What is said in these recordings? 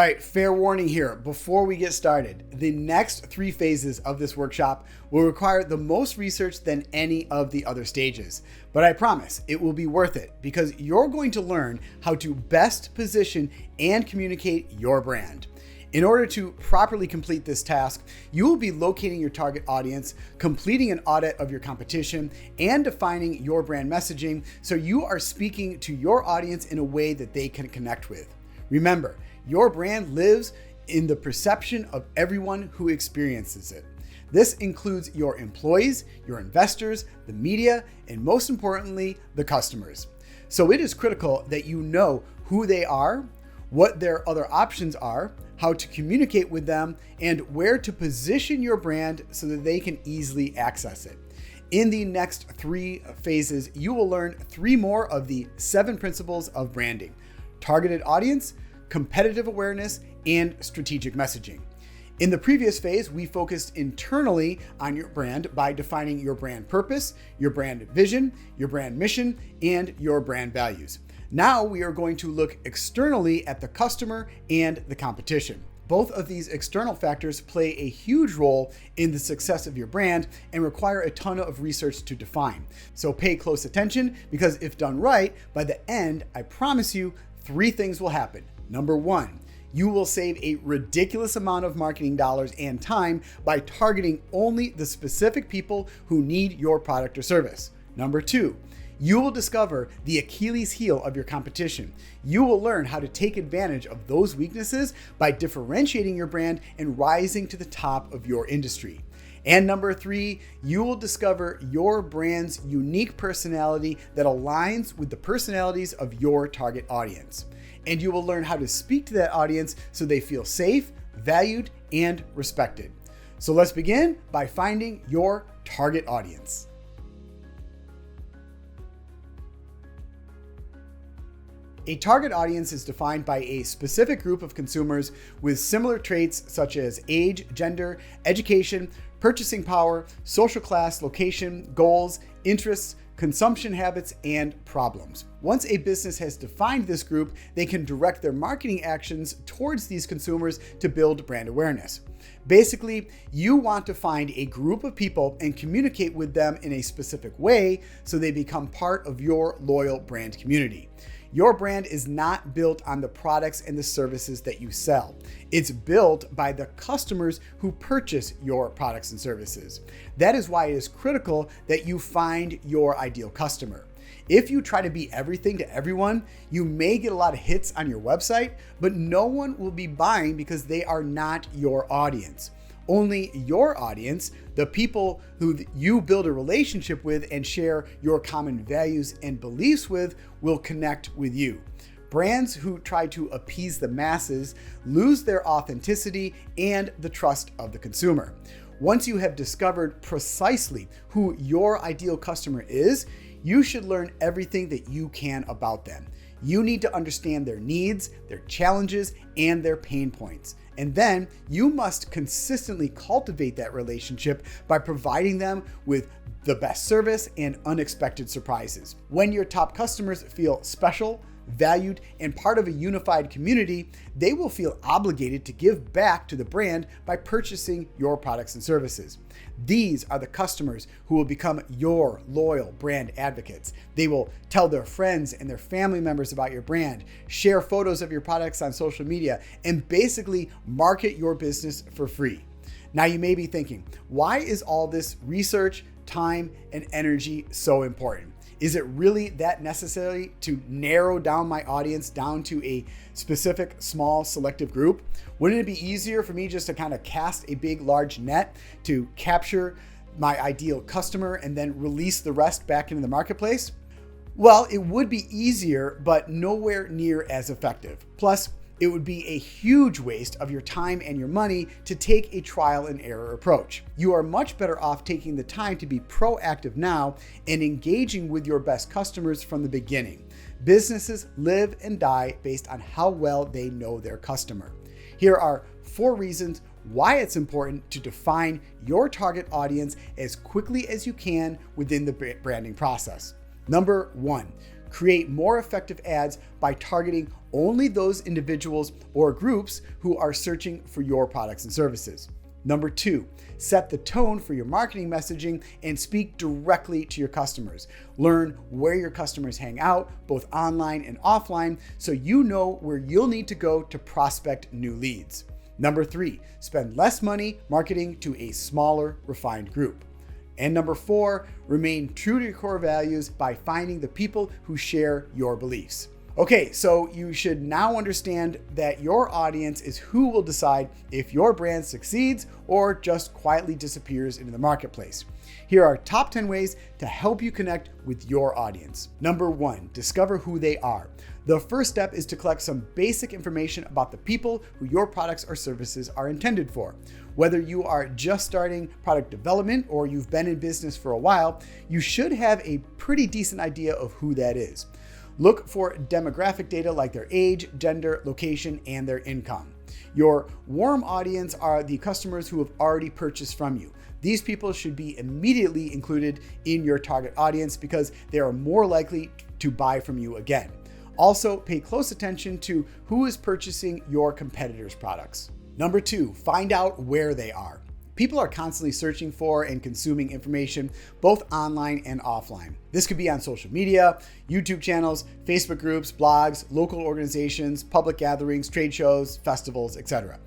right, fair warning here. Before we get started, the next 3 phases of this workshop will require the most research than any of the other stages. But I promise it will be worth it because you're going to learn how to best position and communicate your brand. In order to properly complete this task, you will be locating your target audience, completing an audit of your competition, and defining your brand messaging so you are speaking to your audience in a way that they can connect with. Remember, your brand lives in the perception of everyone who experiences it. This includes your employees, your investors, the media, and most importantly, the customers. So it is critical that you know who they are, what their other options are, how to communicate with them, and where to position your brand so that they can easily access it. In the next 3 phases, you will learn 3 more of the 7 principles of branding: targeted audience, competitive awareness, and strategic messaging. In the previous phase, we focused internally on your brand by defining your brand purpose, your brand vision, your brand mission, and your brand values. Now we are going to look externally at the customer and the competition. Both of these external factors play a huge role in the success of your brand and require a ton of research to define. So pay close attention because if done right, by the end, I promise you 3 things will happen. Number 1, you will save a ridiculous amount of marketing dollars and time by targeting only the specific people who need your product or service. Number 2, you will discover the Achilles heel of your competition. You will learn how to take advantage of those weaknesses by differentiating your brand and rising to the top of your industry. And number 3, you will discover your brand's unique personality that aligns with the personalities of your target audience. And you will learn how to speak to that audience so they feel safe, valued, and respected. So let's begin by finding your target audience. A target audience is defined by a specific group of consumers with similar traits such as age, gender, education, purchasing power, social class, location, goals, interests, consumption habits, and problems. Once a business has defined this group, they can direct their marketing actions towards these consumers to build brand awareness. Basically, you want to find a group of people and communicate with them in a specific way so they become part of your loyal brand community. Your brand is not built on the products and the services that you sell. It's built by the customers who purchase your products and services. That is why it is critical that you find your ideal customer. If you try to be everything to everyone, you may get a lot of hits on your website, but no one will be buying because they are not your audience. Only your audience, the people who you build a relationship with and share your common values and beliefs with, will connect with you. Brands who try to appease the masses lose their authenticity and the trust of the consumer. Once you have discovered precisely who your ideal customer is, you should learn everything that you can about them. You need to understand their needs, their challenges, and their pain points. And then you must consistently cultivate that relationship by providing them with the best service and unexpected surprises. When your top customers feel special, valued, and part of a unified community, they will feel obligated to give back to the brand by purchasing your products and services. These are the customers who will become your loyal brand advocates. They will tell their friends and their family members about your brand, share photos of your products on social media, and basically market your business for free. Now you may be thinking, why is all this research, time, and energy so important? Is it really that necessary to narrow down my audience down to a specific, small, selective group? Wouldn't it be easier for me just to kind of cast a big, large net to capture my ideal customer and then release the rest back into the marketplace? Well, it would be easier, but nowhere near as effective. Plus, it would be a huge waste of your time and your money to take a trial and error approach. You are much better off taking the time to be proactive now and engaging with your best customers from the beginning. Businesses live and die based on how well they know their customer. Here are 4 reasons why it's important to define your target audience as quickly as you can within the branding process. Number 1, Create more effective ads by targeting only those individuals or groups who are searching for your products and services. Number 2, set the tone for your marketing messaging and speak directly to your customers. Learn where your customers hang out, both online and offline, so you know where you'll need to go to prospect new leads. Number 3, spend less money marketing to a smaller, refined group. And number 4, remain true to your core values by finding the people who share your beliefs. Okay, so you should now understand that your audience is who will decide if your brand succeeds or just quietly disappears into the marketplace. Here are top 10 ways to help you connect with your audience. Number 1, discover who they are. The first step is to collect some basic information about the people who your products or services are intended for. Whether you are just starting product development or you've been in business for a while, you should have a pretty decent idea of who that is. Look for demographic data like their age, gender, location, and their income. Your warm audience are the customers who have already purchased from you. These people should be immediately included in your target audience because they are more likely to buy from you again. Also, pay close attention to who is purchasing your competitors' products. Number 2, find out where they are. People are constantly searching for and consuming information, both online and offline. This could be on social media, YouTube channels, Facebook groups, blogs, local organizations, public gatherings, trade shows, festivals, etc.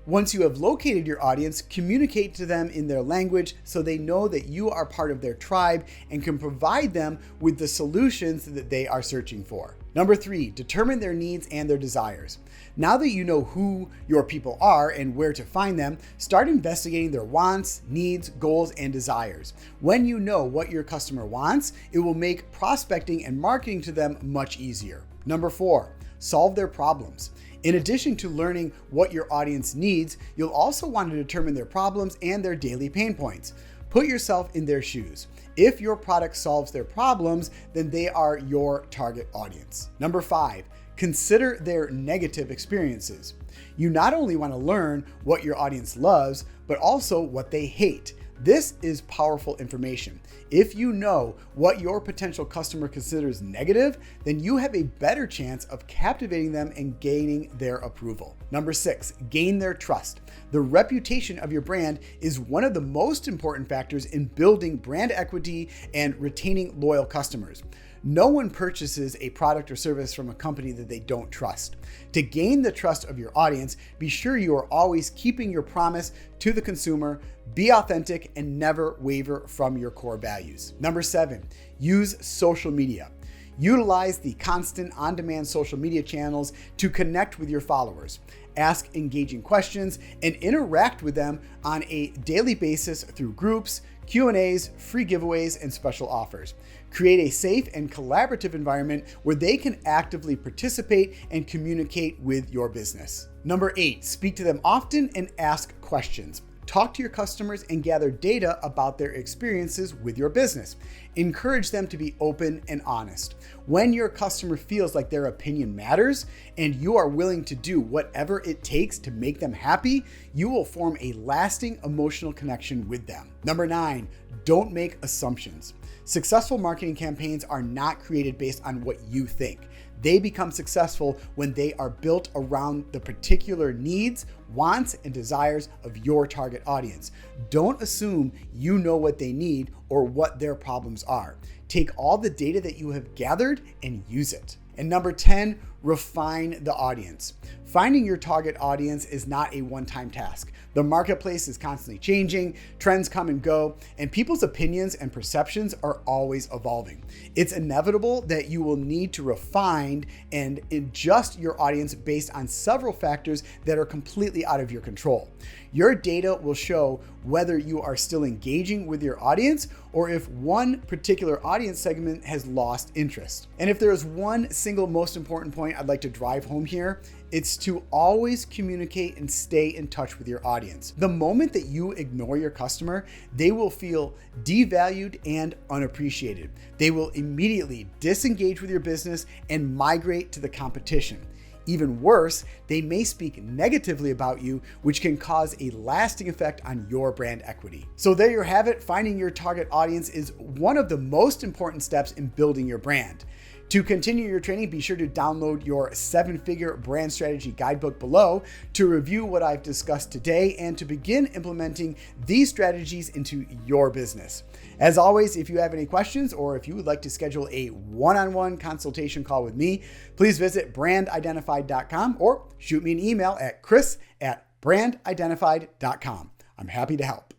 Once you have located your audience, communicate to them in their language so they know that you are part of their tribe and can provide them with the solutions that they are searching for. Number 3, determine their needs and their desires. Now that you know who your people are and where to find them, start investigating their wants, needs, goals, and desires. When you know what your customer wants, it will make prospecting and marketing to them much easier. Number 4, solve their problems. In addition to learning what your audience needs, you'll also want to determine their problems and their daily pain points. Put yourself in their shoes. If your product solves their problems, then they are your target audience. Number 5, consider their negative experiences. You not only want to learn what your audience loves, but also what they hate. This is powerful information. If you know what your potential customer considers negative, then you have a better chance of captivating them and gaining their approval. Number 6, gain their trust. The reputation of your brand is one of the most important factors in building brand equity and retaining loyal customers. No one purchases a product or service from a company that they don't trust. To gain the trust of your audience, be sure you are always keeping your promise to the consumer, be authentic, and never waver from your core values. Number 7, use social media. Utilize the constant on-demand social media channels to connect with your followers. Ask engaging questions and interact with them on a daily basis through groups, Q&As, free giveaways, and special offers. Create a safe and collaborative environment where they can actively participate and communicate with your business. Number 8, speak to them often and ask questions. Talk to your customers and gather data about their experiences with your business. Encourage them to be open and honest. When your customer feels like their opinion matters and you are willing to do whatever it takes to make them happy, you will form a lasting emotional connection with them. Number 9, don't make assumptions. Successful marketing campaigns are not created based on what you think. They become successful when they are built around the particular needs, wants, and desires of your target audience. Don't assume you know what they need or what their problems are. Take all the data that you have gathered and use it. And number 10, refine the audience. Finding your target audience is not a one-time task. The marketplace is constantly changing, trends come and go, and people's opinions and perceptions are always evolving. It's inevitable that you will need to refine and adjust your audience based on several factors that are completely out of your control. Your data will show whether you are still engaging with your audience or if one particular audience segment has lost interest. And if there is one single most important point I'd like to drive home here, it's to always communicate and stay in touch with your audience. The moment that you ignore your customer, they will feel devalued and unappreciated. They will immediately disengage with your business and migrate to the competition. Even worse, they may speak negatively about you, which can cause a lasting effect on your brand equity. So there you have it. Finding your target audience is one of the most important steps in building your brand. To continue your training, be sure to download your 7-figure brand strategy guidebook below to review what I've discussed today and to begin implementing these strategies into your business. As always, if you have any questions or if you would like to schedule a one-on-one consultation call with me, please visit brandidentified.com or shoot me an email at chris@brandidentified.com. I'm happy to help.